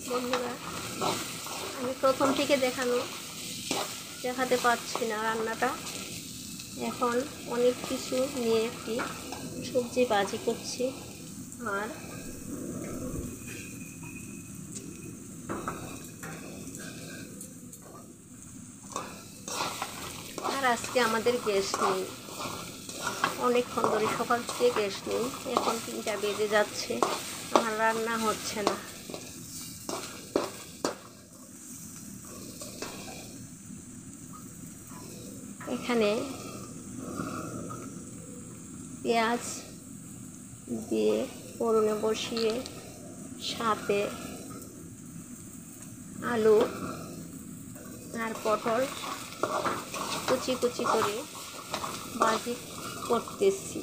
বন্ধুরা, আমি প্রথম থেকে দেখাতে পারছি না রান্নাটা। এখন অনেক কিছু নিয়ে একটি সবজি ভাজি করছি। আর আজকে আমাদের গ্যাস নেই, অনেকক্ষণ ধরে সকাল থেকে গ্যাস নেই। এখন 3টা বেজে যাচ্ছে, আমার রান্না হচ্ছে না। এখানে পেঁয়াজ দিয়ে ফোড়নে বসিয়ে সাথে আলু আর পটল কুচি কুচি করে ভাজি করতেছি।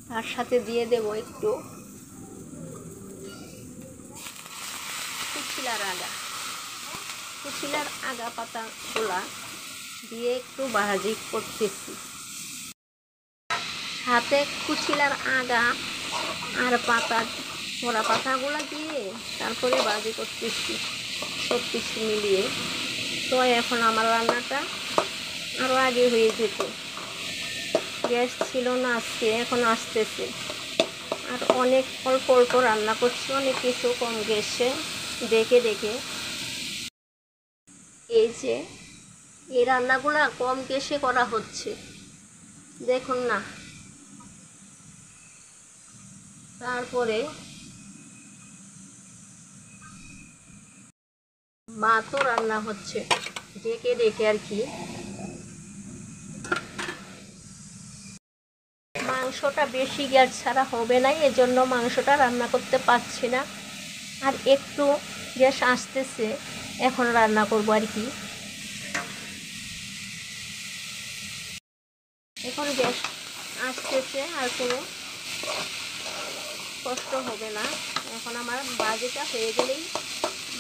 তার সাথে দিয়ে দেব একটু কুচিলার আগা পাতাগুলা দিয়ে একটু ভাজি করতেছি। সাথে কুচিলার আগা আর পোড়া পাতাগুলা দিয়ে তারপরে ভাজি করতেছি, সব কিছু মিলিয়ে। তো এখন আমার রান্নাটা আরও আগে হয়ে যেত, গ্যাস ছিল না আজকে, এখন আসতেছে। আর অনেক অল্প অল্প রান্না করছি, অনেক কিছু কম গ্যাসে দেখে দেখে। এই রান্নাগুলো কম গ্যাসে করা হচ্ছে, দেখুন না। তারপরে ভাতও রান্না হচ্ছে ডেকে ডেকে আর কি। মাংসটা বেশি গ্যাস ছাড়া হবে না, এজন্য মাংসটা রান্না করতে পারছি না। আর একটু গ্যাস আসতেছে, এখন রান্না করবো আর কি। এখন গ্যাস আসতেছে, আর কোনো কষ্ট হবে না। এখন আমার ভাজিটা হয়ে গেলেই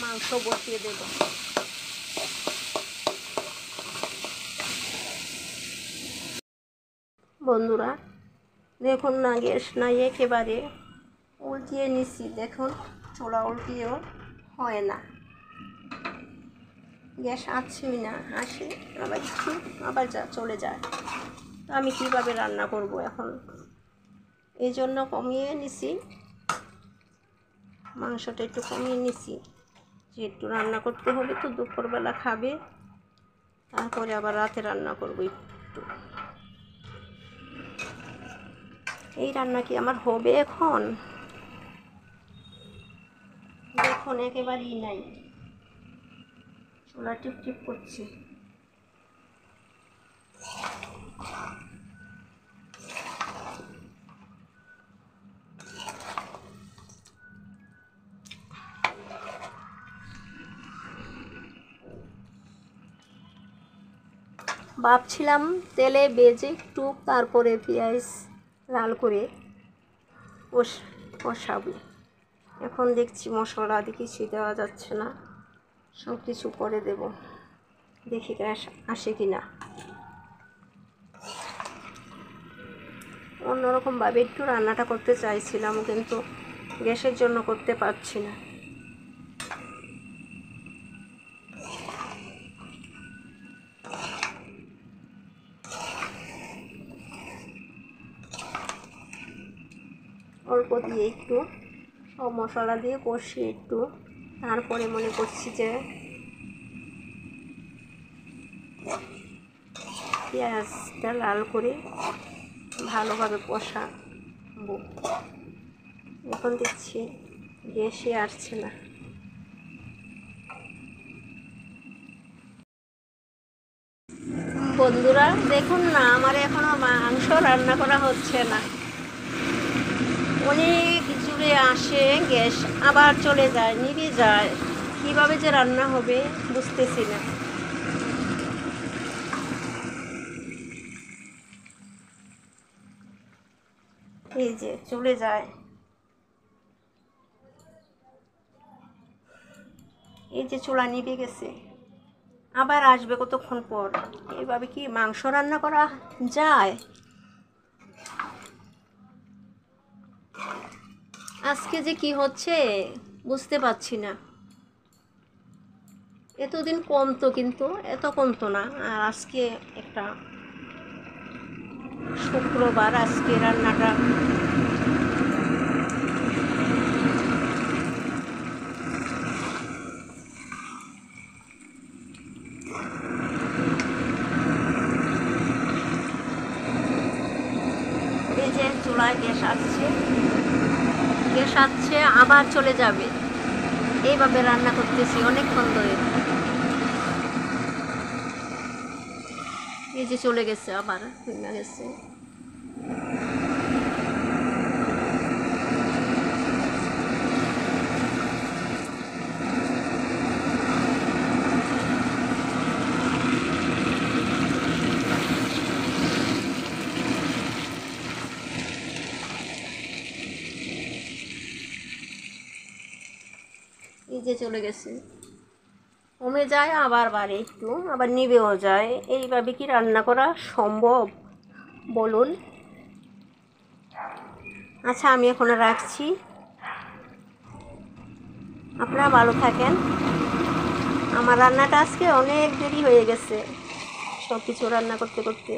মাংস বসিয়ে দেব। বন্ধুরা দেখুন না, গ্যাস নাই, একেবারে উল্টিয়ে নিচ্ছি। দেখুন, চোলা উল্টিয়েও হয় না, গ্যাস আসছেই না, আসে আবার একটু আবার চলে যায়। তো আমি কিভাবে রান্না করব এখন? এই জন্য কমিয়ে নিছি, মাংসটা একটু কমিয়ে নিছি, যে একটু রান্না করতে হবে তো, দুপুরবেলা খাবে, তারপরে আবার রাতে রান্না করবো একটু। এই রান্না কি আমার হবে এখন? দেখুন একেবারেই নাই, চুলা টিপ টিপ করছে। ভাবছিলাম তেলে ভেজে একটু তারপরে পেঁয়াজ লাল করে কষাবো। এখন দেখছি মশলা কিছুই দেওয়া যাচ্ছে না, সব কিছু করে দেব, দেখি গ্যাস আসে কি না। অন্যরকমভাবে একটু রান্নাটা করতে চাইছিলাম, কিন্তু গ্যাসের জন্য করতে পারছি না। অল্প দিয়ে একটু সব মশলা দিয়ে কষিয়ে একটু, তারপরে মনে করছি যে পেঁয়াজটা লাল করে ভালোভাবে কষাবো। এখন দেখছি গ্যাসে আসছে না। বন্ধুরা দেখুন না, আমার এখনো মাংস রান্না করা হচ্ছে না। অনেক জুড়ে আসে গ্যাস, আবার চলে যায়, নিভে যায়। কিভাবে যে রান্না হবে বুঝতেছি না। এই যে চলে যায়, এই যে চুলা নিভে গেছে, আবার আসবে কতক্ষণ পর। এইভাবে কি মাংস রান্না করা যায়? আজকে যে কি হচ্ছে বুঝতে পারছি না। এতদিন কমতো, কিন্তু এত কমতো না। আর আজকে একটা শুক্রবার, আজকে রান্নাটা এই যে চুলায় গ্যাস আসছে আবার চলে যাবে, এইভাবে রান্না করতেছি অনেকক্ষণ ধরে। এই যে চলে গেছে, আবার হয়ে গেছে। এই যে চলে গেছে, কমে যায় আবার বাড়ে, একটু আবার নিভেও যায়। এইভাবে কি রান্না করা সম্ভব বলুন? আচ্ছা, আমি এখন রাখছি। আপনারা ভালো থাকেন। আমার রান্নাটা আজকে অনেক দেরি হয়ে গেছে, সব কিছু রান্না করতে করতে।